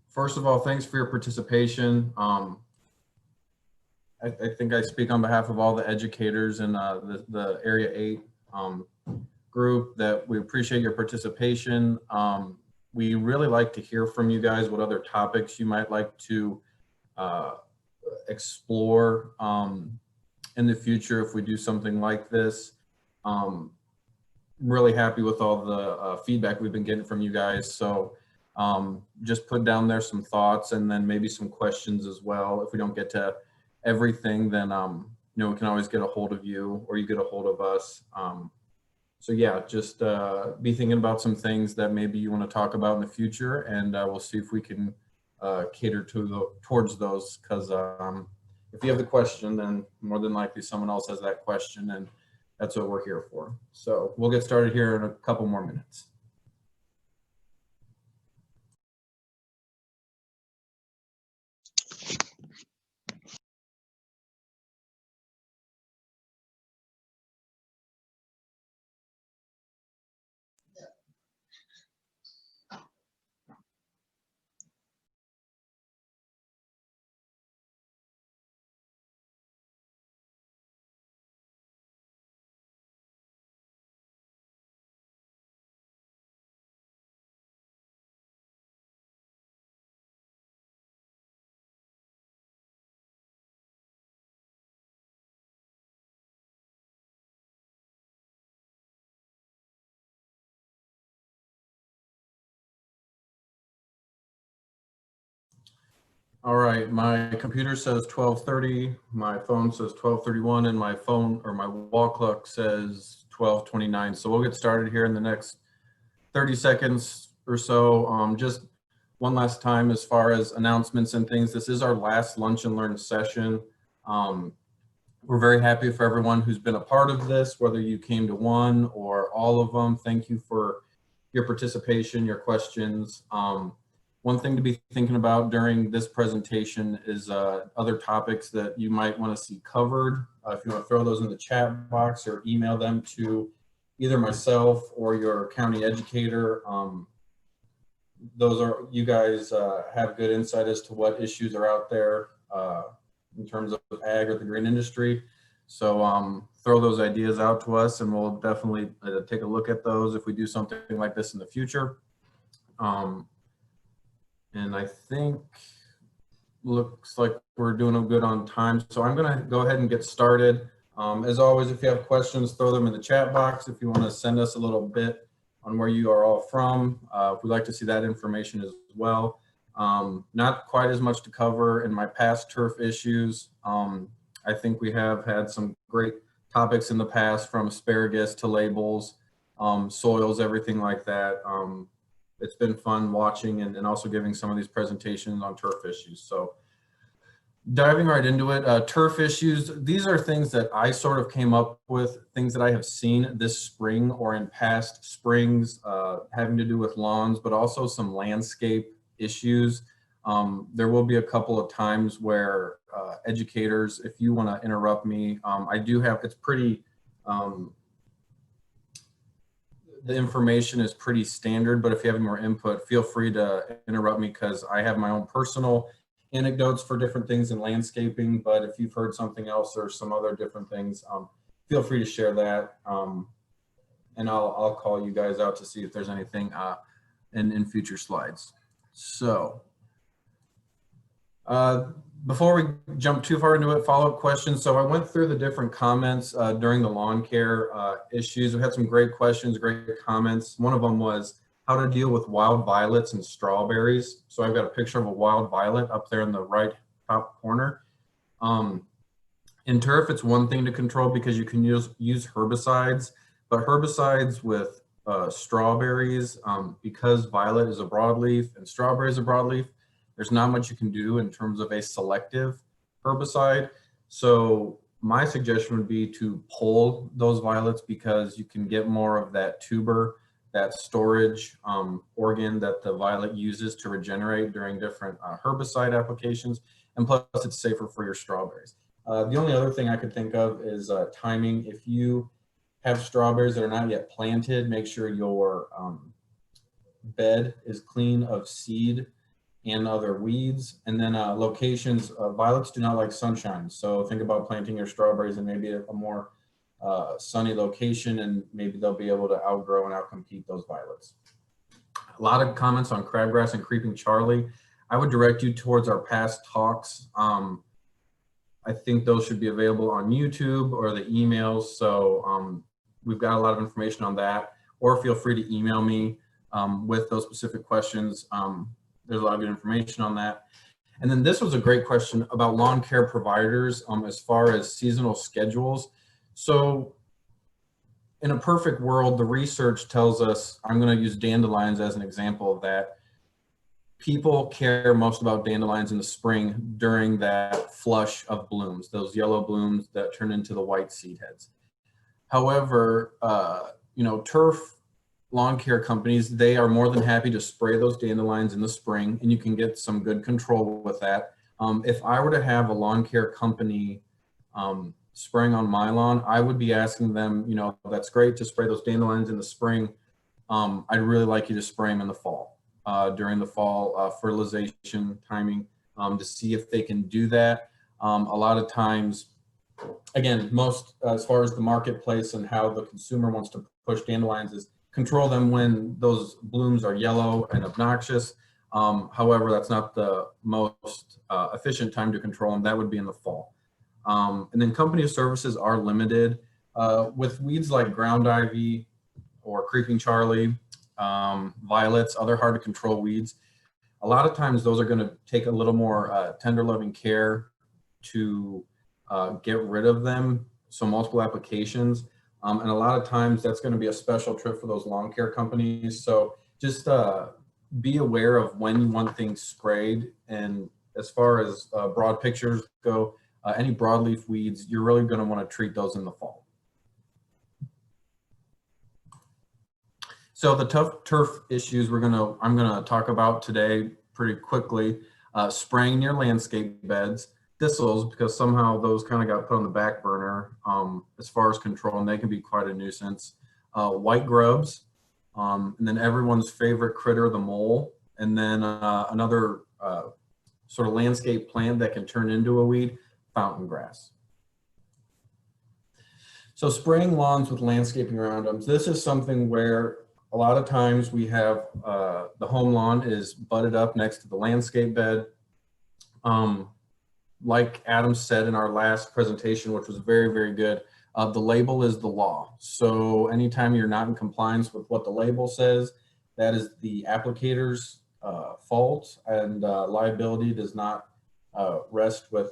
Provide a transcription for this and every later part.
First of all, thanks for your participation. I think I speak on behalf of all the educators in the Area 8 group that we appreciate your participation. We really like to hear from you guys what other topics you might like to explore in the future if we do something like this. Really happy with all the feedback we've been getting from you guys. So just put down there some thoughts and then maybe some questions as well. If we don't get to everything, then you know, we can always get a hold of you or you get a hold of us. So yeah, just be thinking about some things that maybe you want to talk about in the future, and we'll see if we can cater to towards those, because if you have the question, then more than likely someone else has that question, and that's what we're here for. So we'll get started here in a couple more minutes. All right, my computer says 12:30, my phone says 12:31, and my phone or my wall clock says 12:29. So we'll get started here in the next 30 seconds or so. Just one last time as far as announcements and things, this is our last Lunch and Learn session. We're very happy for everyone who's been a part of this, whether you came to one or all of them. Thank you for your participation, your questions. One thing to be thinking about during this presentation is other topics that you might want to see covered. If you want to throw those in the chat box or email them to either myself or your county educator. Those are, you guys have good insight as to what issues are out there in terms of ag or the green industry. So throw those ideas out to us and we'll definitely take a look at those if we do something like this in the future. And I think looks like we're doing good on time. So I'm going to go ahead and get started. As always, if you have questions, throw them in the chat box. If you want to send us a little bit on where you are all from, we'd like to see that information as well. Not quite as much to cover in my past turf issues. I think we have had some great topics in the past, from asparagus to labels, soils, everything like that. It's been fun watching and also giving some of these presentations on turf issues. So diving right into it, turf issues, these are things that I sort of came up with, things that I have seen this spring or in past springs, having to do with lawns, but also some landscape issues. There will be a couple of times where educators, if you want to interrupt me, I do have, it's pretty, the information is pretty standard, but if you have more input, feel free to interrupt me, because I have my own personal anecdotes for different things in landscaping. But if you've heard something else or some other different things, feel free to share that. And I'll call you guys out to see if there's anything in future slides. So before we jump too far into it, follow-up questions. So I went through the different comments during the lawn care issues. We had some great questions, great comments. One of them was how to deal with wild violets and strawberries. So I've got a picture of a wild violet up there in the right top corner. In turf, it's one thing to control because you can use herbicides, but herbicides with strawberries, because violet is a broadleaf and strawberry is a broadleaf, there's not much you can do in terms of a selective herbicide. So my suggestion would be to pull those violets, because you can get more of that tuber, that storage organ that the violet uses to regenerate during different herbicide applications. And plus it's safer for your strawberries. The only other thing I could think of is timing. If you have strawberries that are not yet planted, make sure your bed is clean of seed and other weeds. And then locations, violets do not like sunshine. So think about planting your strawberries in maybe a more sunny location, and maybe they'll be able to outgrow and outcompete those violets. A lot of comments on crabgrass and creeping Charlie. I would direct you towards our past talks. I think those should be available on YouTube or the emails. So we've got a lot of information on that, or feel free to email me with those specific questions. There's a lot of good information on that. And then this was a great question about lawn care providers as far as seasonal schedules. So in a perfect world, the research tells us, I'm going to use dandelions as an example of that. People care most about dandelions in the spring during that flush of blooms, those yellow blooms that turn into the white seed heads. However, you know, turf lawn care companies, they are more than happy to spray those dandelions in the spring, and you can get some good control with that. If I were to have a lawn care company spraying on my lawn, I would be asking them, you know, that's great to spray those dandelions in the spring. I'd really like you to spray them in the fall, during the fall fertilization timing, to see if they can do that. A lot of times, again, most as far as the marketplace and how the consumer wants to push dandelions is control them when those blooms are yellow and obnoxious. However, that's not the most efficient time to control them. That would be in the fall. And then company services are limited. With weeds like ground ivy or creeping Charlie, violets, other hard to control weeds, a lot of times those are going to take a little more tender loving care to get rid of them. So multiple applications. And a lot of times that's going to be a special trip for those lawn care companies. So just be aware of when you want things sprayed. And as far as broad pictures go, any broadleaf weeds, you're really going to want to treat those in the fall. So the tough turf issues I'm going to talk about today pretty quickly. Spraying near landscape beds, thistles, because somehow those kind of got put on the back burner as far as control, and they can be quite a nuisance. White grubs, and then everyone's favorite critter, the mole, and then another sort of landscape plant that can turn into a weed, fountaingrass. So spraying lawns with landscaping around them, this is something where a lot of times we have the home lawn is butted up next to the landscape bed. Like Adam said in our last presentation, which was very, very good, the label is the law. So anytime you're not in compliance with what the label says, that is the applicator's fault, and liability does not rest with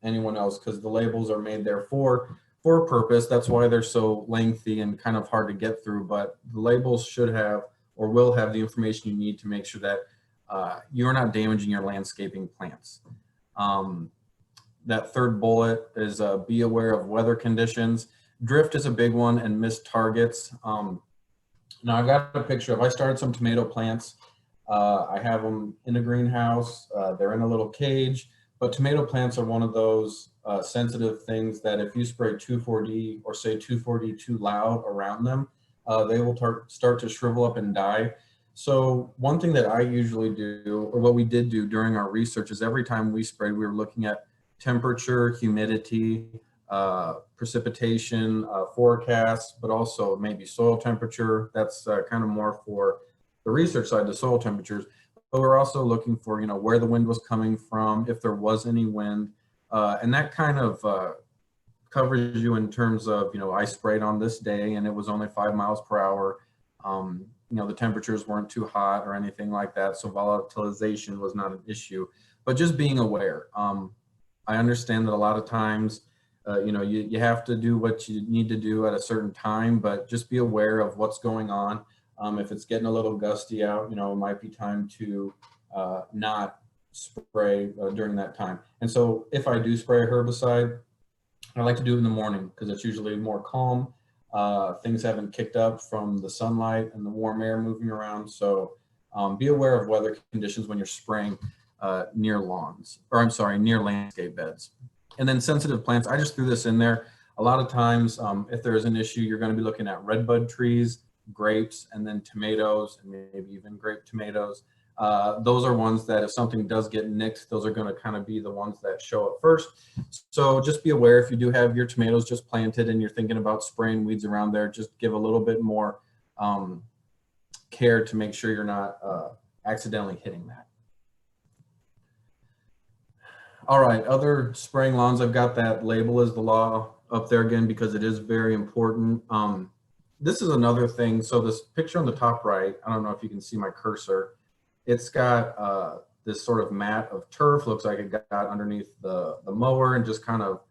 anyone else, because the labels are made there for a purpose. That's why they're so lengthy and kind of hard to get through, but the labels should have or will have the information you need to make sure that you're not damaging your landscaping plants. That third bullet is be aware of weather conditions. Drift is a big one, and missed targets. Now I've got a picture of, I started some tomato plants. I have them in a greenhouse. They're in a little cage, but tomato plants are one of those sensitive things that if you spray 2,4-D or say 2,4-D too loud around them, they will start to shrivel up and die. So one thing that I usually do, or what we did do during our research, is every time we sprayed, we were looking at temperature, humidity, precipitation, forecasts, but also maybe soil temperature. That's kind of more for the research side, the soil temperatures. But we're also looking for, you know, where the wind was coming from, if there was any wind, and that kind of covers you in terms of, you know, I sprayed on this day and it was only 5 miles per hour. You know, the temperatures weren't too hot or anything like that, so volatilization was not an issue. But just being aware. I understand that a lot of times, you know, you have to do what you need to do at a certain time, but just be aware of what's going on. If it's getting a little gusty out, you know, it might be time to not spray during that time. And so if I do spray a herbicide, I like to do it in the morning because it's usually more calm. Things haven't kicked up from the sunlight and the warm air moving around. So be aware of weather conditions when you're spraying near lawns, or I'm sorry, near landscape beds. And then sensitive plants, I just threw this in there. A lot of times, if there is an issue, you're going to be looking at redbud trees, grapes, and then tomatoes, and maybe even grape tomatoes. Those are ones that if something does get nicked, those are going to kind of be the ones that show up first. So just be aware if you do have your tomatoes just planted and you're thinking about spraying weeds around there, just give a little bit more care to make sure you're not accidentally hitting that. All right, other spraying lawns, I've got that label as the law up there again because it is very important. This is another thing. So this picture on the top right, I don't know if you can see my cursor. It's got this sort of mat of turf, looks like it got underneath the mower and just kind of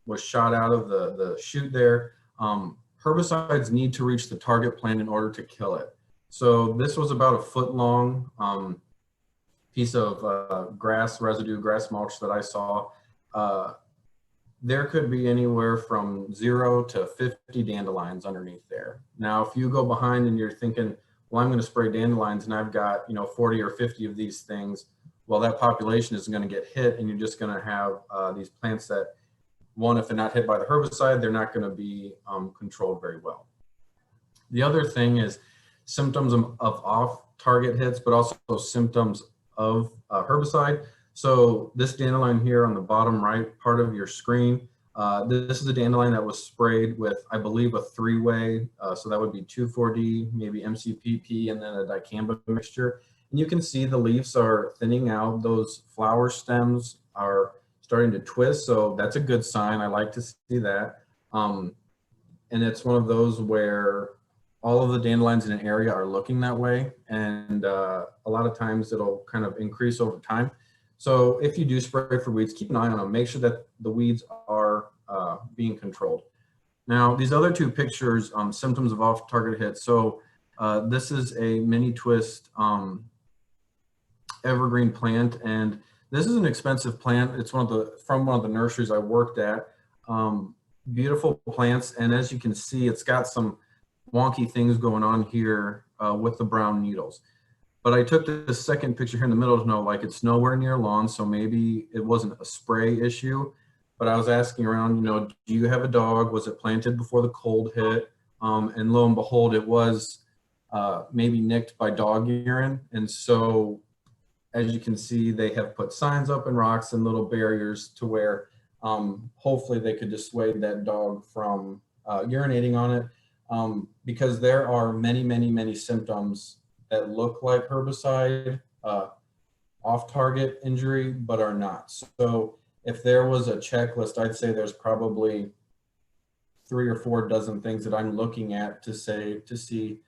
was shot out of the chute there. Herbicides need to reach the target plant in order to kill it. So this was about a foot long piece of grass residue, grass mulch that I saw. There could be anywhere from 0 to 50 dandelions underneath there. Now, if you go behind and you're thinking, well, I'm going to spray dandelions and I've got 40 or 50 of these things, well, that population isn't going to get hit, and you're just going to have these plants that, one, if they're not hit by the herbicide, they're not going to be controlled very well. The other thing is symptoms of off-target hits, but also symptoms of herbicide. So this dandelion here on the bottom right part of your screen, this is a dandelion that was sprayed with, I believe, a 3-way. So that would be 2,4-D, maybe MCPP, and then a dicamba mixture. And you can see the leaves are thinning out. Those flower stems are starting to twist. So that's a good sign. I like to see that. And it's one of those where all of the dandelions in an area are looking that way. And a lot of times it'll kind of increase over time. So if you do spray for weeds, keep an eye on them. Make sure that the weeds are being controlled. Now, these other two pictures, symptoms of off-target hits. So this is a mini twist evergreen plant, and this is an expensive plant. It's from one of the nurseries I worked at. Beautiful plants, and as you can see, it's got some wonky things going on here with the brown needles. But I took this second picture here in the middle to know, like, it's nowhere near lawn, so maybe it wasn't a spray issue. But I was asking around, do you have a dog? Was it planted before the cold hit? And lo and behold, it was maybe nicked by dog urine. And so, as you can see, they have put signs up and rocks and little barriers to where hopefully they could dissuade that dog from urinating on it. Because there are many, many, many symptoms that look like herbicide off-target injury, but are not. So if there was a checklist, I'd say there's probably 3 or 4 dozen things that I'm looking at to see,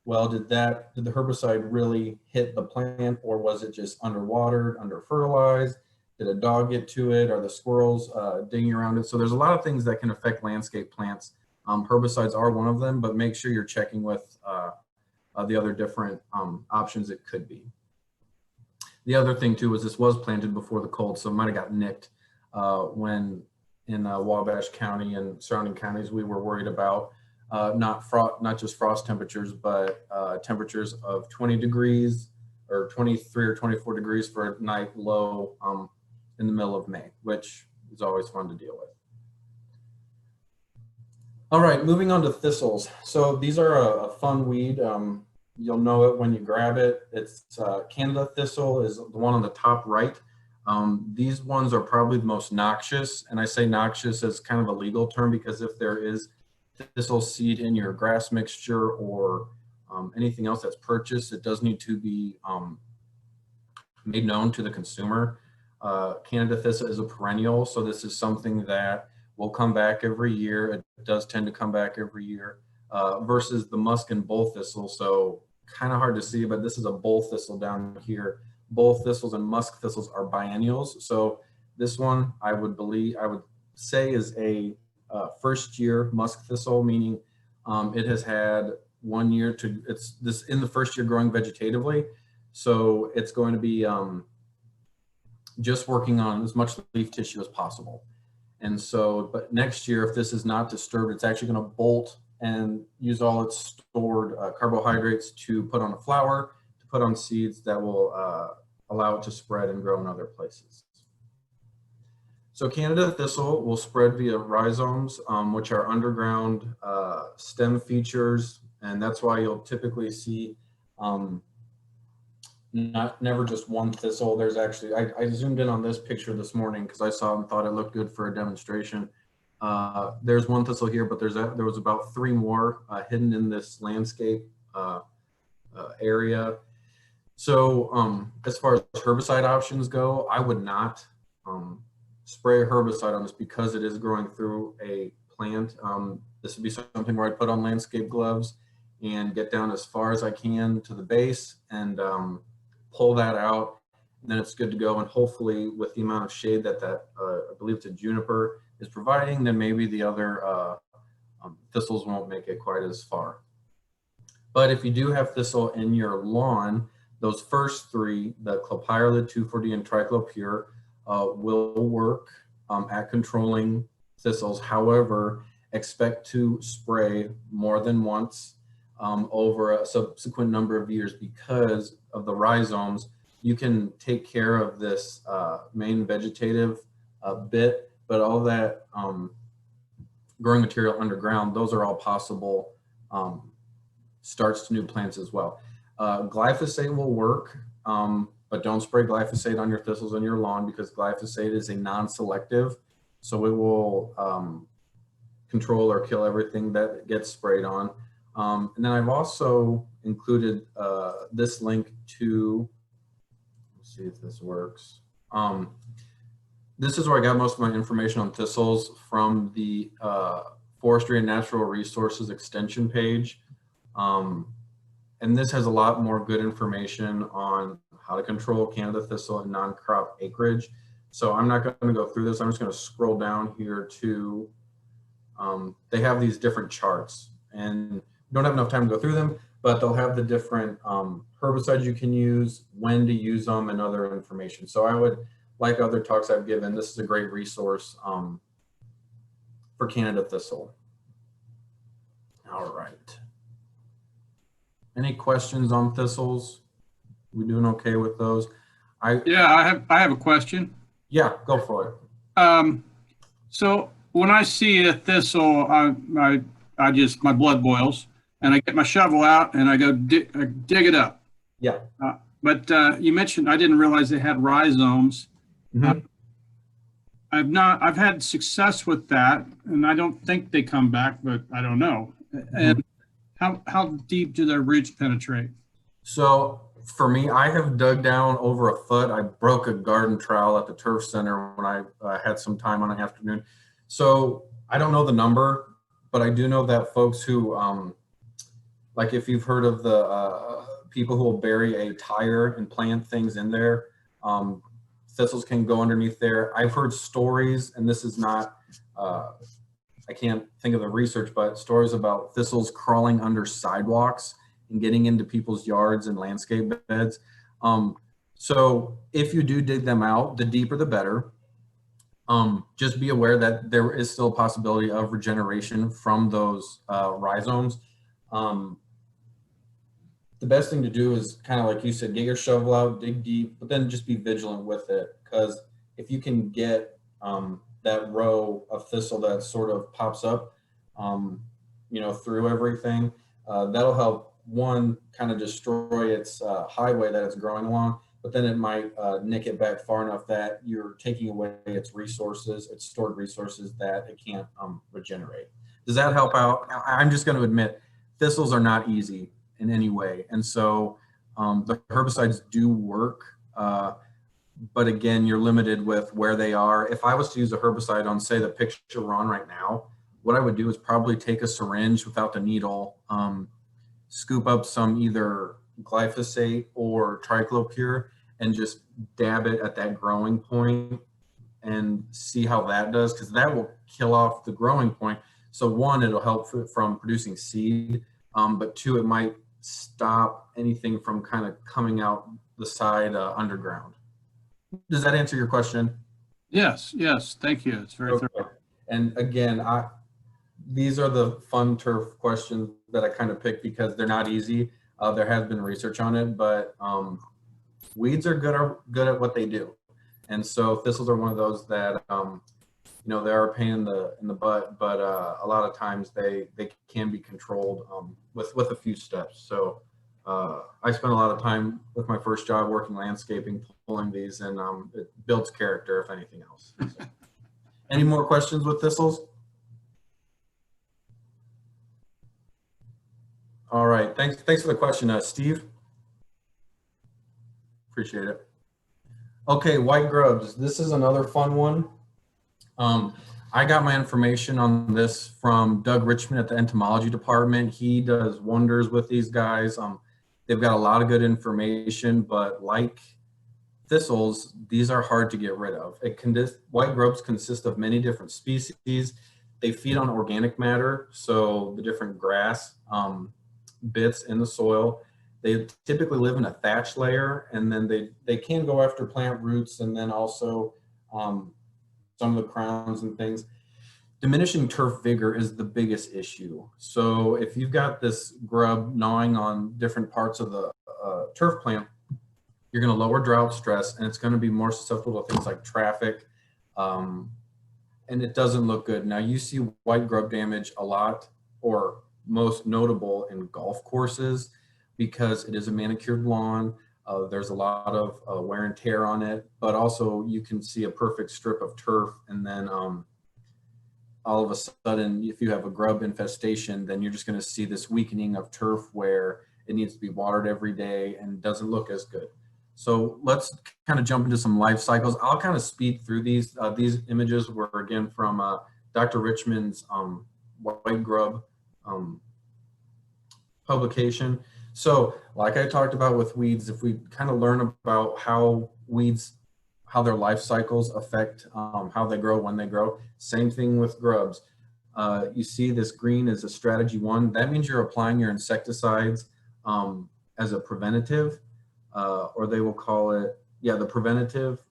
well, did the herbicide really hit the plant, or was it just underwatered, under-fertilized? Did a dog get to it? Are the squirrels digging around it? So there's a lot of things that can affect landscape plants. Herbicides are one of them, but make sure you're checking with the other different options it could be. The other thing too is this was planted before the cold, so it might have got nicked when in Wabash County and surrounding counties we were worried about not just frost temperatures, but temperatures of 20 degrees or 23 or 24 degrees for a night low in the middle of May, which is always fun to deal with. All right, moving on to thistles. So these are a fun weed. You'll know it when you grab it. It's Canada thistle is the one on the top right. These ones are probably the most noxious, and I say noxious as kind of a legal term because if there is thistle seed in your grass mixture or anything else that's purchased, it does need to be made known to the consumer. Canada thistle is a perennial, so this is something that will come back every year. It does tend to come back every year versus the musk and bull thistle. So kind of hard to see, but this is a bull thistle down here. Bull thistles and musk thistles are biennials. So this one I would say is a first year musk thistle, meaning it has had 1 year it's in the first year growing vegetatively. So it's going to be just working on as much leaf tissue as possible. And so, but next year, if this is not disturbed, it's actually going to bolt and use all its stored carbohydrates to put on a flower, to put on seeds that will allow it to spread and grow in other places. So Canada thistle will spread via rhizomes, which are underground stem features And that's why you'll typically see never just one thistle. There's actually, I zoomed in on this picture this morning because I saw it and thought it looked good for a demonstration. There's one thistle here, but there was about 3 more hidden in this landscape area. So as far as herbicide options go, I would not spray a herbicide on this because it is growing through a plant. This would be something where I'd put on landscape gloves and get down as far as I can to the base and pull that out. And then it's good to go. And hopefully with the amount of shade that I believe it's a juniper is providing, then maybe the other thistles won't make it quite as far. But if you do have thistle in your lawn, those first 3, the clopyralid, 2,4-D, and triclopyr, will work at controlling thistles. However, expect to spray more than once over a subsequent number of years because of the rhizomes. You can take care of this main vegetative bit, but all that growing material underground, those are all possible starts to new plants as well. Glyphosate will work, but don't spray glyphosate on your thistles on your lawn because glyphosate is a non-selective, so it will control or kill everything that gets sprayed on. And then I've also included this link to, let's see if this works. This is where I got most of my information on thistles from the Forestry and Natural Resources Extension page. And this has a lot more good information on how to control Canada thistle and non-crop acreage. So I'm not going to go through this. I'm just going to scroll down here to, they have these different charts and don't have enough time to go through them, but they'll have the different herbicides you can use, when to use them, and other information. So I would, like other talks I've given, this is a great resource for Canada thistle. All right. Any questions on thistles? We doing okay with those? Yeah, I have a question. Yeah, go for it. So when I see a thistle, I just, my blood boils, and I get my shovel out and I go dig it up. Yeah. But you mentioned, I didn't realize they had rhizomes. Mm-hmm. I've had success with that, and I don't think they come back, but I don't know. And how deep do their roots penetrate? So for me, I have dug down over 1 foot. I broke a garden trowel at the turf center when I had some time on an afternoon. So I don't know the number, but I do know that folks who, like if you've heard of the people who will bury a tire and plant things in there, thistles can go underneath there. I've heard stories, and this is not, I can't think of the research, but stories about thistles crawling under sidewalks and getting into people's yards and landscape beds. So if you do dig them out, the deeper the better. Just be aware that there is still a possibility of regeneration from those rhizomes. The best thing to do is kind of like you said, get your shovel out, dig deep, but then just be vigilant with it. Because if you can get that row of thistle that sort of pops up, through everything, that'll help, one, kind of destroy its highway that it's growing along, but then it might nick it back far enough that you're taking away its resources, its stored resources that it can't regenerate. Does that help out? I'm just going to admit, thistles are not easy in any way. And so the herbicides do work, but again, you're limited with where they are. If I was to use a herbicide on, say, the picture we're on right now, what I would do is probably take a syringe without the needle, scoop up some either glyphosate or triclopyr and just dab it at that growing point and see how that does, because that will kill off the growing point. So one, it'll help from producing seed, but two, it might stop anything from kind of coming out the side underground. Does that answer your question? Yes, thank you. It's very thorough. And again, these are the fun turf questions that I kind of picked because they're not easy. There has been research on it, but weeds are good at what they do. And so thistles are one of those that you know, they are a pain in the butt, but a lot of times they can be controlled with a few steps. So I spent a lot of time with my first job working landscaping, pulling these, and it builds character, if anything else. So. Any more questions with thistles? All right, thanks for the question, Steve. Appreciate it. Okay, white grubs. This is another fun one. I got my information on this from Doug Richmond at the entomology department. He does wonders with these guys. They've got a lot of good information, but like thistles, these are hard to get rid of. White grubs consist of many different species. They feed on organic matter, so the different grass bits in the soil. They typically live in a thatch layer, and then they can go after plant roots, and then also some of the crowns and things. Diminishing turf vigor is the biggest issue. So if you've got this grub gnawing on different parts of the turf plant, you're going to lower drought stress, and it's going to be more susceptible to things like traffic, and it doesn't look good. Now you see white grub damage a lot, or most notable in golf courses, because it is a manicured lawn. There's a lot of wear and tear on it, but also you can see a perfect strip of turf, and then all of a sudden, if you have a grub infestation, then you're just going to see this weakening of turf where it needs to be watered every day and doesn't look as good. So let's kind of jump into some life cycles. I'll kind of speed through these. These images were again from Dr. Richmond's white grub publication. So like I talked about with weeds, if we kind of learn about how weeds, how their life cycles affect how they grow, when they grow, same thing with grubs. You see this green is a strategy 1. That means you're applying your insecticides as a preventative, or they will call it, the preventative,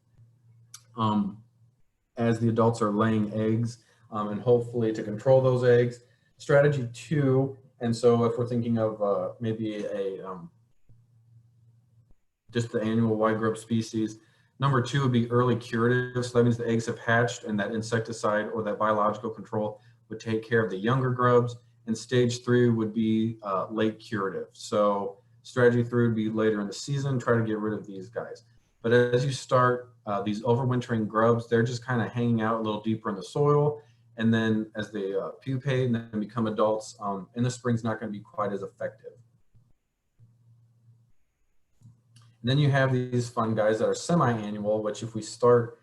as the adults are laying eggs, and hopefully to control those eggs. Strategy 2, and so if we're thinking of maybe just the annual white grub species, number 2 would be early curative. So that means the eggs have hatched, and that insecticide or that biological control would take care of the younger grubs. And stage 3 would be late curative. So strategy 3 would be later in the season, try to get rid of these guys. But as you start these overwintering grubs, they're just kind of hanging out a little deeper in the soil. And then as they pupate and then become adults, in the spring, it's not going to be quite as effective. And then you have these fun guys that are semi-annual, which if we start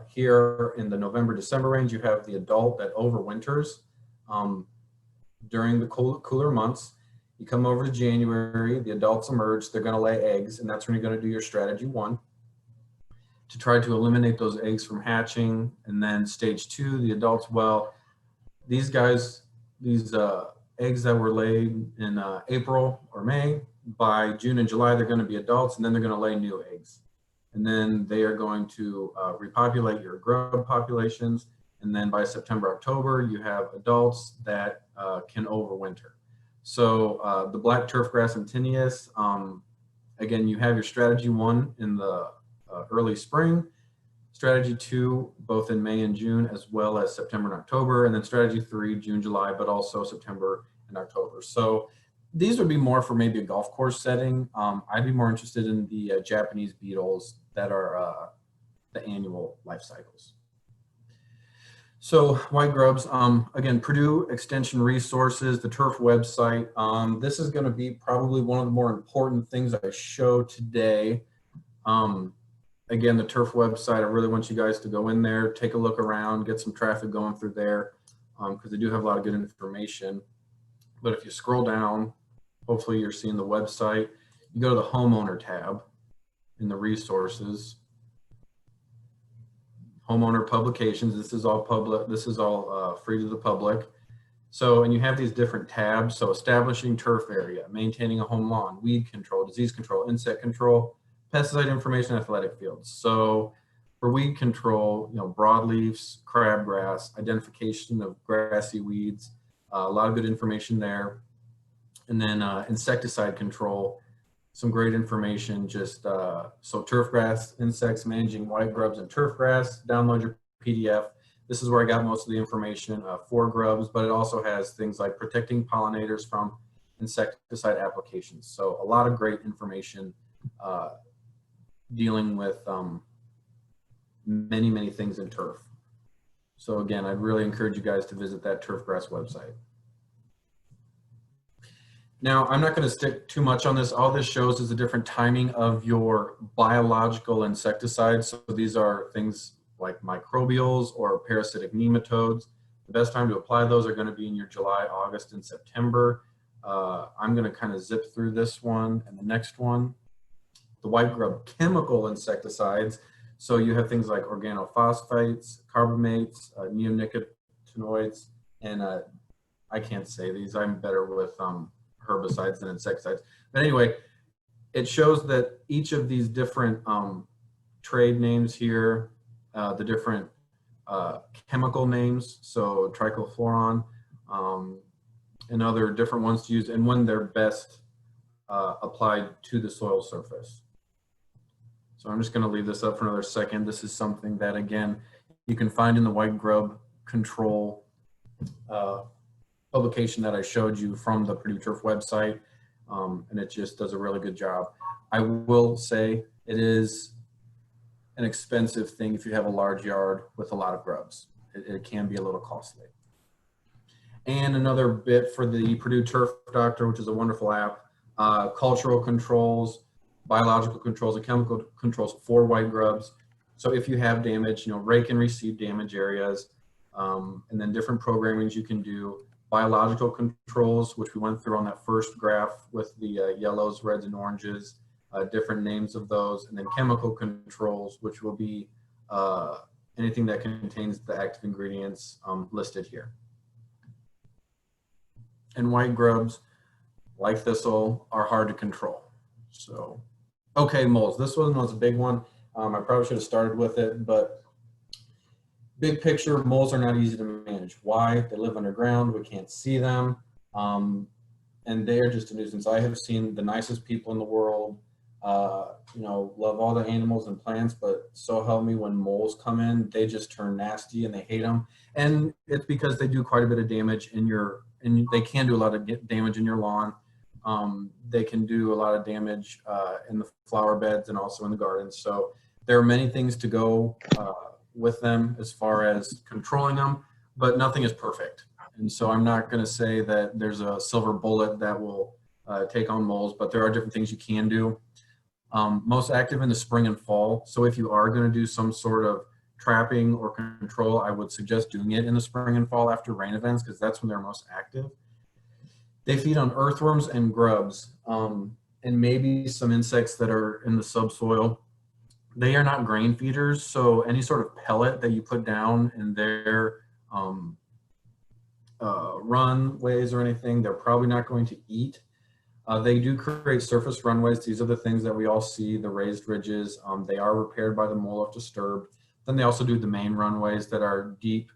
here in the November-December range, you have the adult that overwinters during the cooler months. You come over to January, the adults emerge, they're going to lay eggs, and that's when you're going to do your strategy 1 to try to eliminate those eggs from hatching. And then stage 2, the adults, well, these guys, these eggs that were laid in April or May, by June and July, they're going to be adults, and then they're going to lay new eggs. And then they are going to repopulate your grub populations. And then by September, October, you have adults that can overwinter. So the black turfgrass and tinnitus, again, you have your strategy 1 in the early spring, strategy 2 both in May and June, as well as September and October, and then strategy 3 June, July, but also September and October. So these would be more for maybe a golf course setting. I'd be more interested in the Japanese beetles that are the annual life cycles. So white grubs, again, Purdue Extension Resources, the turf website. This is going to be probably one of the more important things I show today. Again, the turf website, I really want you guys to go in there, take a look around, get some traffic going through there, because they do have a lot of good information. But if you scroll down, hopefully you're seeing the website. You go to the homeowner tab in the resources. Homeowner publications, this is all public, this is all free to the public. So, and you have these different tabs. So establishing turf area, maintaining a home lawn, weed control, disease control, insect control, pesticide information, athletic fields. So for weed control, you know, broadleafs, crabgrass, identification of grassy weeds, a lot of good information there. And then insecticide control, some great information, just so turfgrass, insects, managing white grubs and turfgrass, download your PDF. This is where I got most of the information for grubs, but it also has things like protecting pollinators from insecticide applications. So a lot of great information dealing with many, many things in turf. So again, I'd really encourage you guys to visit that turf grass website. Now, I'm not going to stick too much on this. All this shows is the different timing of your biological insecticides. So these are things like microbials or parasitic nematodes. The best time to apply those are going to be in your July, August, and September. I'm going to kind of zip through this one and the next one. The white grub chemical insecticides. So you have things like organophosphates, carbamates, neonicotinoids, and I can't say these. I'm better with herbicides than insecticides. But anyway, it shows that each of these different trade names here, the different chemical names, so trichlorfluron, and other different ones to use, and when they're best applied to the soil surface. So I'm just going to leave this up for another second. This is something that, again, you can find in the white grub control publication that I showed you from the Purdue Turf website, and it just does a really good job. I will say it is an expensive thing if you have a large yard with a lot of grubs. It can be a little costly. And another bit for the Purdue Turf Doctor, which is a wonderful app, cultural controls, biological controls, and chemical controls for white grubs. So if you have damage, rake and receive damage areas, and then different programmings you can do. Biological controls, which we went through on that first graph with the yellows, reds, and oranges, different names of those, and then chemical controls, which will be anything that contains the active ingredients listed here. And white grubs, like thistle, are hard to control. So, okay, moles. This one was a big one. I probably should have started with it, but big picture, moles are not easy to manage. Why? They live underground. We can't see them. And they are just a nuisance. I have seen the nicest people in the world, love all the animals and plants, but so help me, when moles come in, they just turn nasty and they hate them. And it's because they do quite a bit of damage and they can do a lot of damage in your lawn. They can do a lot of damage in the flower beds and also in the gardens. So there are many things to go with them as far as controlling them, but nothing is perfect. And so I'm not going to say that there's a silver bullet that will take on moles, but there are different things you can do. Most active in the spring and fall. So if you are going to do some sort of trapping or control, I would suggest doing it in the spring and fall after rain events, because that's when they're most active. They feed on earthworms and grubs, and maybe some insects that are in the subsoil. They are not grain feeders, so any sort of pellet that you put down in their runways or anything, they're probably not going to eat. They do create surface runways. These are the things that we all see, the raised ridges. They are repaired by the mole if disturbed. Then they also do the main runways that are deep.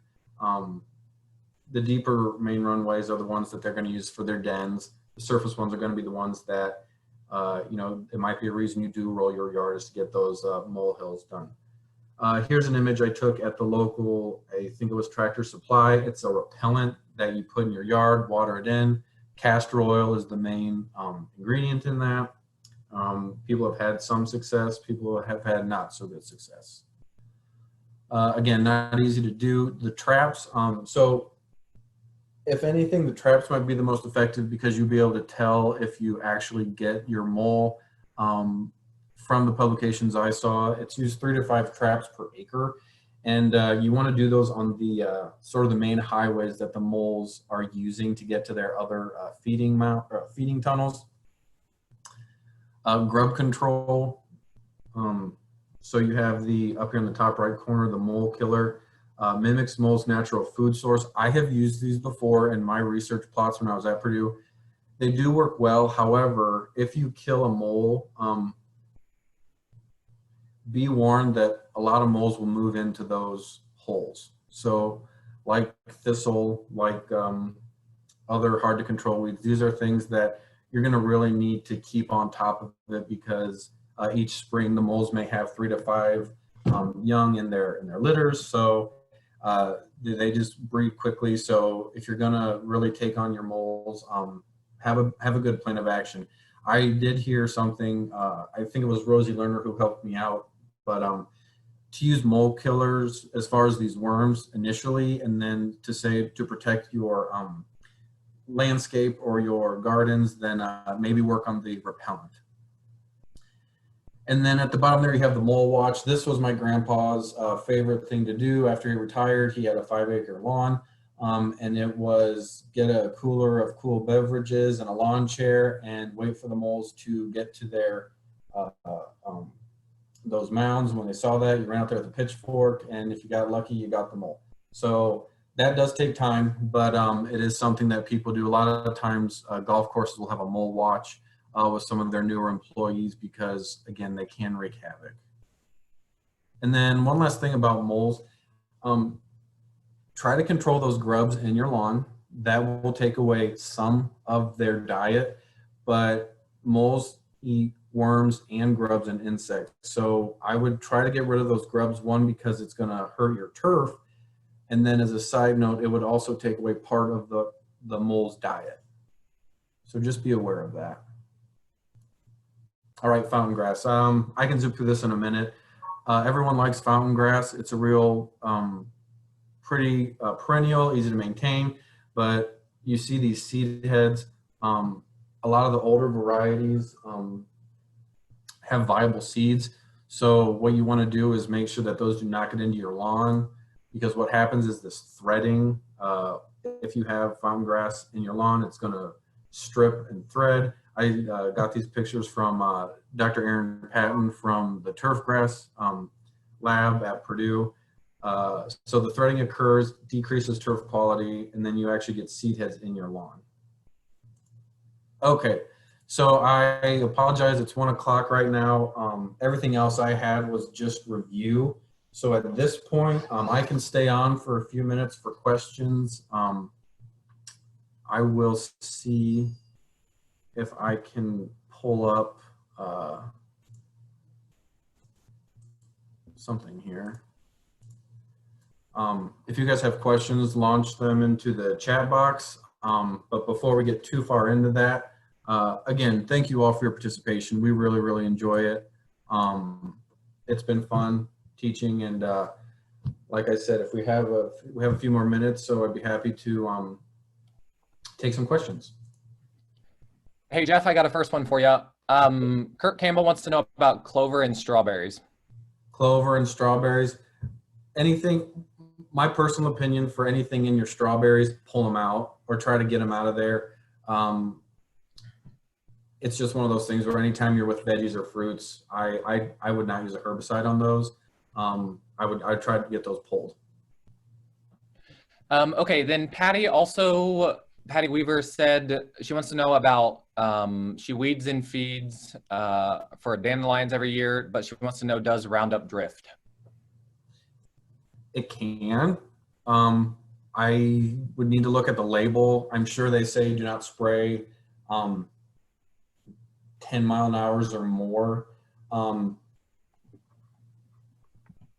The deeper main runways are the ones that they're going to use for their dens. The surface ones are going to be the ones that, it might be a reason you do roll your yard is to get those mole hills done. Here's an image I took at the local, I think it was Tractor Supply. It's a repellent that you put in your yard, water it in. Castor oil is the main ingredient in that. People have had some success. People have had not so good success. Again, not easy to do. The traps, so if anything, the traps might be the most effective because you'll be able to tell if you actually get your mole. From the publications I saw, it's used 3 to 5 traps per acre. And you want to do those on the sort of the main highways that the moles are using to get to their other feeding tunnels. Grub control. So you have up here in the top right corner, the mole killer. Mimics mole's natural food source. I have used these before in my research plots when I was at Purdue. They do work well. However, if you kill a mole, be warned that a lot of moles will move into those holes. So like thistle, like other hard to control weeds, these are things that you're going to really need to keep on top of it, because each spring the moles may have 3 to 5 young in their litters. So They just breed quickly. So if you're gonna really take on your moles, have a good plan of action. I did hear something, I think it was Rosie Lerner who helped me out, but to use mole killers as far as these worms initially, and then to protect your landscape or your gardens, then maybe work on the repellent. And then at the bottom there, you have the mole watch. This was my grandpa's favorite thing to do after he retired. He had a 5-acre lawn, and it was get a cooler of cool beverages and a lawn chair and wait for the moles to get to their those mounds. When they saw that, you ran out there with a pitchfork, and if you got lucky, you got the mole. So that does take time, but it is something that people do. A lot of times, golf courses will have a mole watch with some of their newer employees because, again, they can wreak havoc. And then one last thing about moles, try to control those grubs in your lawn. That will take away some of their diet, but moles eat worms and grubs and insects. So I would try to get rid of those grubs, one, because it's gonna hurt your turf. And then as a side note, it would also take away part of the mole's diet. So just be aware of that. All right, Fountaingrass. I can zoom through this in a minute. Everyone likes Fountaingrass. It's a real pretty perennial, easy to maintain, but you see these seed heads. A lot of the older varieties have viable seeds. So what you want to do is make sure that those do not get into your lawn, because what happens is this threading. If you have Fountaingrass in your lawn, it's going to strip and thread. I got these pictures from Dr. Aaron Patton from the Turfgrass lab at Purdue. So the threading occurs, decreases turf quality, and then you actually get seed heads in your lawn. Okay, so I apologize, it's 1 o'clock right now. Everything else I had was just review. So at this point, I can stay on for a few minutes for questions. I will see if I can pull up something here. If you guys have questions, launch them into the chat box. But before we get too far into that, again, thank you all for your participation. We really, really enjoy it. It's been fun teaching, and like I said, if we have a few more minutes, so I'd be happy to take some questions. Hey, Jeff, I got a first one for you. Kurt Campbell wants to know about clover and strawberries. Clover and strawberries. Anything, my personal opinion for anything in your strawberries, pull them out or try to get them out of there. It's just one of those things where anytime you're with veggies or fruits, I would not use a herbicide on those. I'd try to get those pulled. Okay, then Patty Weaver said she wants to know about, she weeds and feeds for dandelions every year, but she wants to know, does Roundup drift? It can. I would need to look at the label. I'm sure they say do not spray 10 mile an hour or more.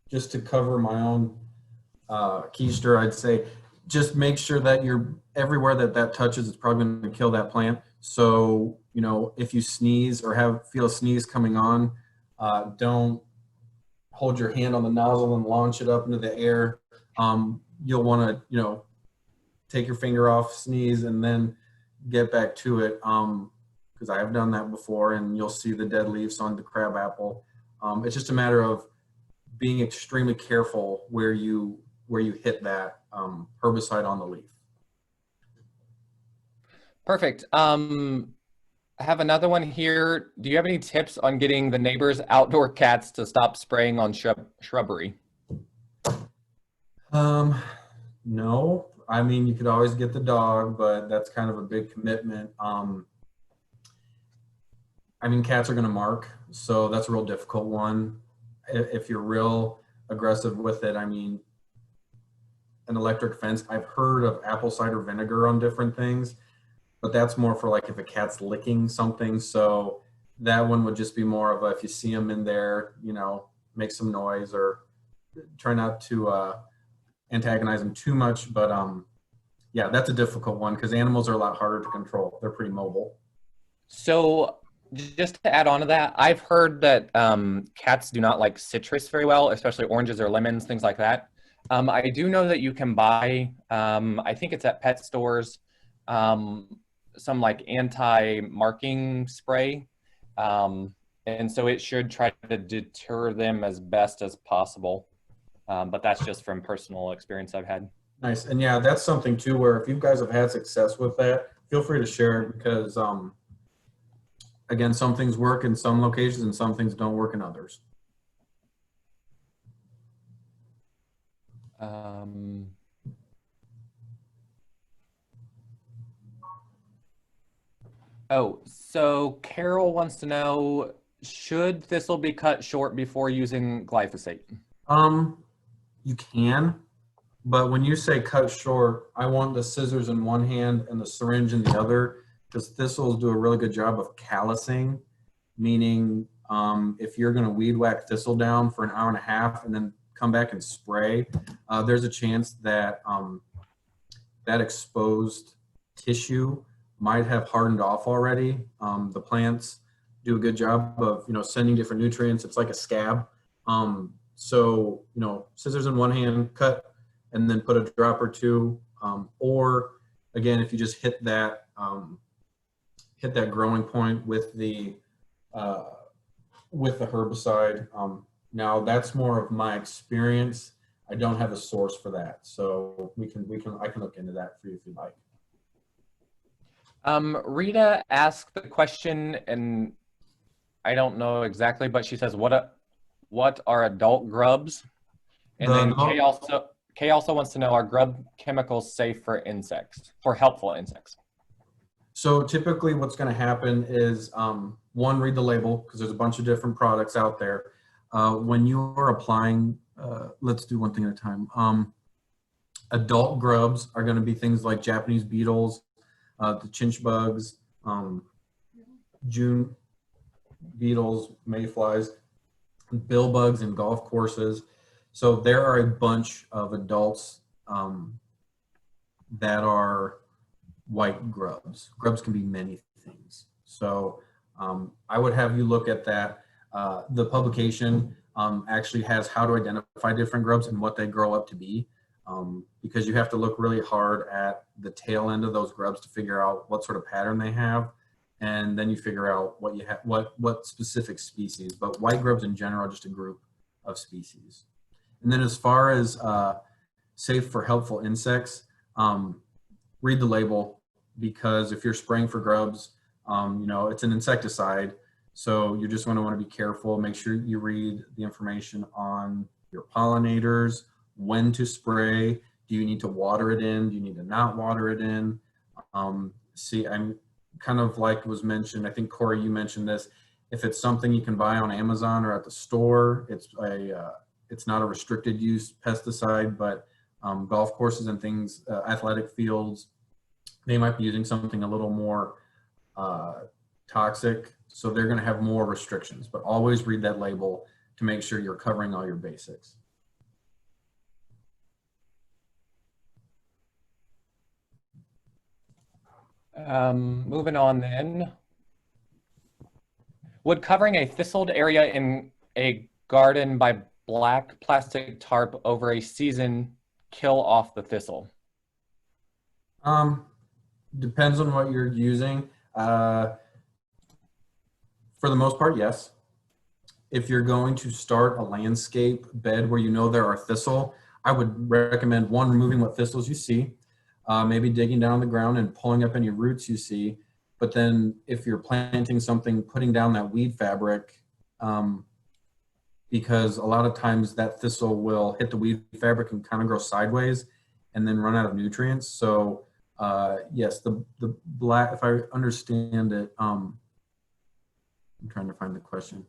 Just to cover my own keister, I'd say just make sure that you're everywhere that touches, it's probably going to kill that plant. So, you know, if you sneeze or feel a sneeze coming on, don't hold your hand on the nozzle and launch it up into the air. You'll want to, you know, take your finger off, sneeze, and then get back to it. Because I have done that before, and you'll see the dead leaves on the crabapple. It's just a matter of being extremely careful where you hit that herbicide on the leaf. Perfect. I have another one here. Do you have any tips on getting the neighbors' outdoor cats to stop spraying on shrubbery? No. I mean, you could always get the dog, but that's kind of a big commitment. I mean, cats are going to mark, so that's a real difficult one. If you're real aggressive with it, I mean, an electric fence. I've heard of apple cider vinegar on different things, but that's more for like if a cat's licking something. So that one would just be more of a, if you see them in there, you know, make some noise or try not to antagonize them too much, but yeah, that's a difficult one because animals are a lot harder to control. They're pretty mobile. So just to add on to that, I've heard that cats do not like citrus very well, especially oranges or lemons, things like that. I do know that you can buy, I think it's at pet stores, some like anti-marking spray. And so it should try to deter them as best as possible. But that's just from personal experience I've had. Nice. And yeah, that's something too, where if you guys have had success with that, feel free to share it because again, some things work in some locations and some things don't work in others. Oh, so Carol wants to know, should thistle be cut short before using glyphosate? You can, but when you say cut short, I want the scissors in one hand and the syringe in the other, because thistles do a really good job of callousing, meaning if you're going to weed whack thistle down for an hour and a half and then come back and spray, there's a chance that that exposed tissue might have hardened off already. The plants do a good job of, sending different nutrients. It's like a scab. So, scissors in one hand, cut, and then put a drop or two. Or again, if you just hit that growing point with the herbicide. Now that's more of my experience. I don't have a source for that, so I can look into that for you if you'd like. Rita asked the question, and I don't know exactly, but she says, what are adult grubs? And then Kay also wants to know, are grub chemicals safe for insects, for helpful insects? So typically what's going to happen is, one, read the label, because there's a bunch of different products out there. When you are applying, let's do one thing at a time. Adult grubs are going to be things like Japanese beetles, the chinch bugs, June beetles, mayflies, bill bugs in golf courses. So there are a bunch of adults that are white grubs. Grubs can be many things. So I would have you look at that. The publication actually has how to identify different grubs and what they grow up to be, because you have to look really hard at the tail end of those grubs to figure out what sort of pattern they have. And then you figure out what you have, what specific species. But white grubs in general are just a group of species. And then as far as safe for helpful insects, read the label, because if you're spraying for grubs, it's an insecticide. So you're just going to want to be careful. Make sure you read the information on your pollinators, when to spray. Do you need to water it in? Do you need to not water it in? See, I'm kind of like was mentioned, I think Corey, you mentioned this. If it's something you can buy on Amazon or at the store, it's not a restricted use pesticide, but golf courses and things, athletic fields, they might be using something a little more toxic. So they're going to have more restrictions, but always read that label to make sure you're covering all your basics. Moving on then. Would covering a thistled area in a garden by black plastic tarp over a season kill off the thistle? Depends on what you're using. For the most part, yes. If you're going to start a landscape bed where there are thistle, I would recommend, one, removing what thistles you see, maybe digging down the ground and pulling up any roots you see. But then if you're planting something, putting down that weed fabric, because a lot of times that thistle will hit the weed fabric and kind of grow sideways and then run out of nutrients. So yes, the black, if I understand it, I'm trying to find the question.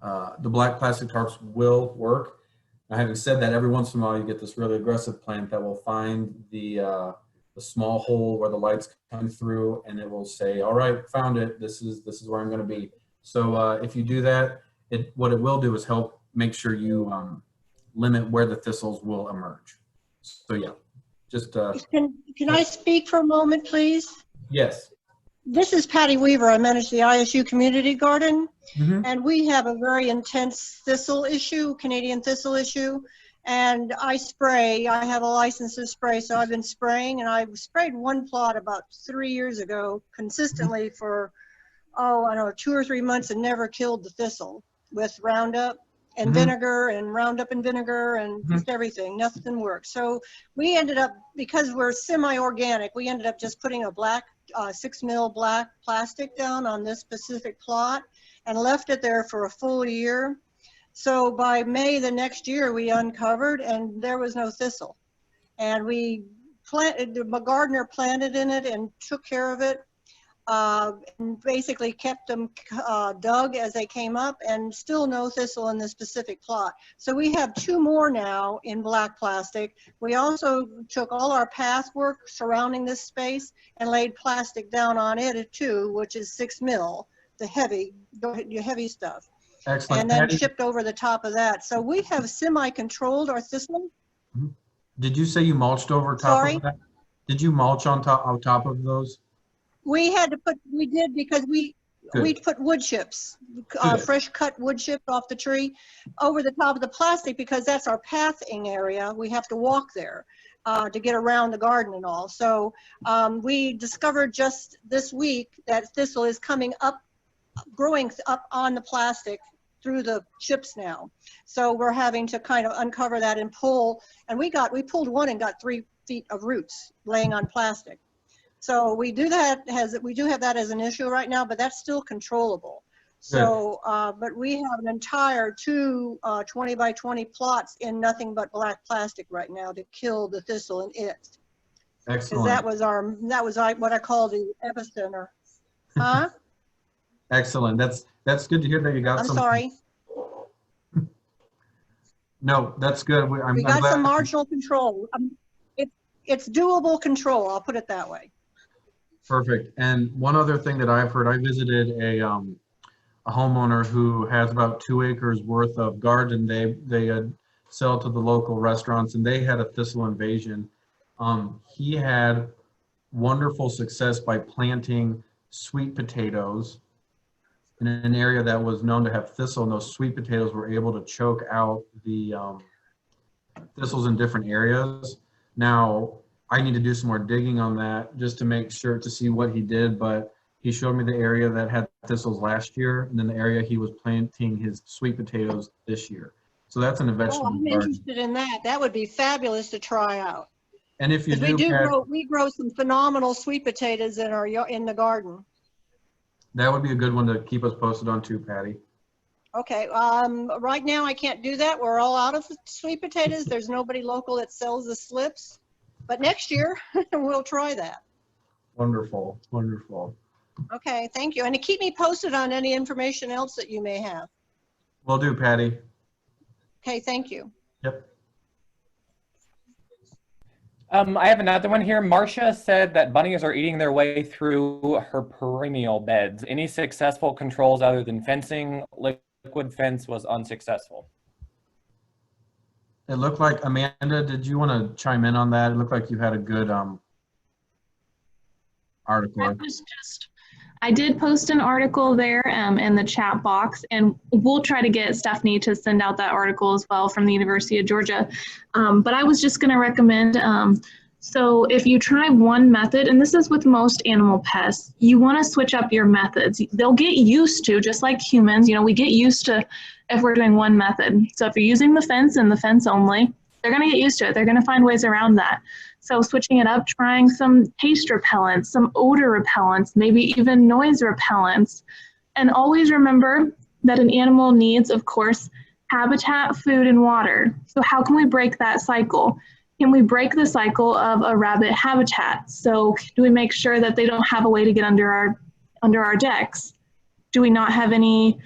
The black plastic tarps will work. Now, having said that, every once in a while you get this really aggressive plant that will find the small hole where the light's coming through, and it will say, "All right, found it. This is where I'm going to be." So if you do that, what it will do is help make sure you limit where the thistles will emerge. So yeah, just, Can I speak for a moment, please? yes. This is Patty Weaver. I manage the ISU Community Garden, Mhm. and we have a very intense thistle issue, Canadian thistle issue. And I spray. I have a license to spray, so I've been spraying, and I sprayed one plot about 3 years ago consistently for, oh, I don't know, 2 or 3 months and never killed the thistle with Roundup and Mhm. vinegar and Roundup and vinegar and Mhm. just everything. Nothing worked. So we ended up, because we're semi-organic, we ended up just putting a black 6 mil black plastic down on this specific plot and left it there for a full year. So by May the next year, we uncovered and there was no thistle. And we planted, the gardener planted in it and took care of it. And basically kept them dug as they came up, and still no thistle in this specific plot. So we have 2 more now in black plastic. We also took all our path work surrounding this space and laid plastic down on it too, which is 6 mil, the heavy stuff, Excellent. and then Patty, chipped over the top of that. So we have semi-controlled our thistle. did you say you mulched over top Sorry? of that? Did you mulch on top of those? We had to put, we did, because we Good. put wood chips, Good. fresh cut wood chips off the tree over the top of the plastic, because that's our pathing area. We have to walk there to get around the garden and all. So we discovered just this week that thistle is coming up, growing up on the plastic through the chips now. So we're having to kind of uncover that and pull, and we pulled one and got 3 feet of roots laying on plastic. So we do have that as an issue right now, but that's still controllable. So, but we have an entire 2 20 by 20 plots in nothing but black plastic right now to kill the thistle in it. Excellent. Because that was what I call the epicenter. Huh? Excellent. That's good to hear that you got I'm some. sorry. No, that's good. I'm We got glad. some marginal control. It's doable control. I'll put it that way. Perfect. And one other thing that I've heard, I visited a homeowner who has about 2 acres worth of garden. They sell to the local restaurants, and they had a thistle invasion. He had wonderful success by planting sweet potatoes in an area that was known to have thistle, and those sweet potatoes were able to choke out the thistles in different areas. Now, I need to do some more digging on that just to make sure to see what he did, but he showed me the area that had thistles last year, and then the area he was planting his sweet potatoes this year. So that's in a vegetable I'm garden. interested in that. That would be fabulous to try out. And if you Because do, we grow some phenomenal sweet potatoes in the garden. that would be a good one to keep us posted on too, Patty. Okay, right now I can't do that. We're all out of sweet potatoes. There's nobody local that sells the slips. But next year, we'll try that. Wonderful, wonderful. Okay, thank you. And to keep me posted on any information else that you may have. Will do, Patty. Okay, thank you. Yep. I have another one here. Marcia said that bunnies are eating their way through her perennial beds. Any successful controls other than fencing? Liquid fence was unsuccessful. It looked like, Amanda, did you want to chime in on that? It looked like you had a good article. I did post an article there in the chat box, and we'll try to get Stephanie to send out that article as well from the University of Georgia. But I was just going to recommend, so if you try one method, and this is with most animal pests, you want to switch up your methods. They'll get used to, just like humans, we get used to if we're doing one method. So if you're using the fence and the fence only, they're going to get used to it. They're going to find ways around that. So switching it up, trying some taste repellents, some odor repellents, maybe even noise repellents. And always remember that an animal needs, of course, habitat, food, and water. So how can we break that cycle? Can we break the cycle of a rabbit habitat? So do we make sure that they don't have a way to get under our decks? Do we not have any,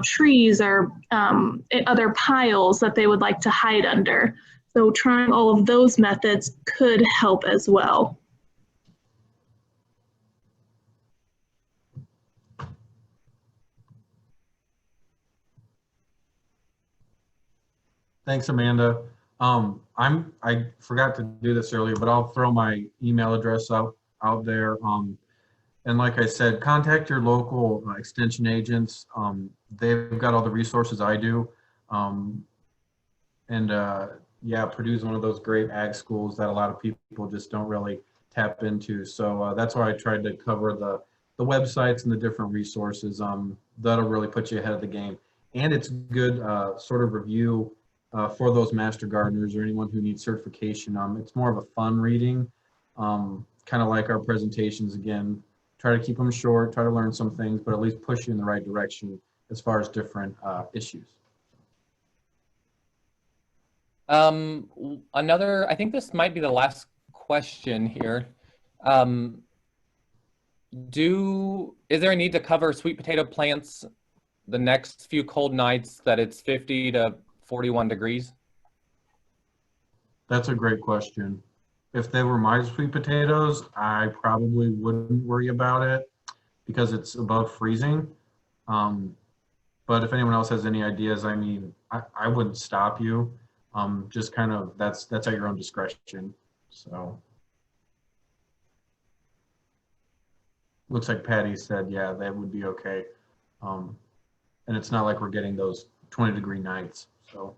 trees or other piles that they would like to hide under? So trying all of those methods could help as well. Thanks, Amanda. I forgot to do this earlier, but I'll throw my email address out there. And like I said, contact your local extension agents. They've got all the resources I do. Yeah, Purdue's one of those great ag schools that a lot of people just don't really tap into. So that's why I tried to cover the websites and the different resources. That'll really put you ahead of the game. And it's good sort of review for those master gardeners or anyone who needs certification. It's more of a fun reading, kind of like our presentations. Again, try to keep them short, try to learn some things, but at least push you in the right direction as far as different issues. Another, I think this might be the last question here. Is there a need to cover sweet potato plants the next few cold nights that it's 50 to 41 degrees? That's a great question. If they were my sweet potatoes, I probably wouldn't worry about it because it's above freezing. But if anyone else has any ideas, I mean, I wouldn't stop you. Just kind of, that's at your own discretion. So. Looks like Patty said, yeah, that would be okay. And it's not like we're getting those 20-degree nights, so.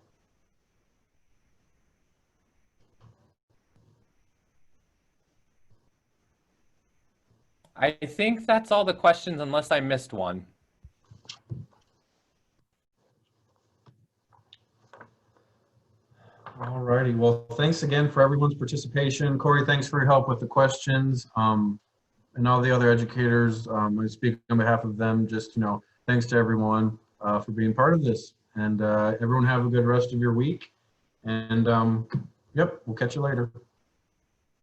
I think that's all the questions unless I missed one. All righty, well, thanks again for everyone's participation. Corey, thanks for your help with the questions. And all the other educators, I speak on behalf of them, just, thanks to everyone for being part of this. And everyone have a good rest of your week. And yep, we'll catch you later.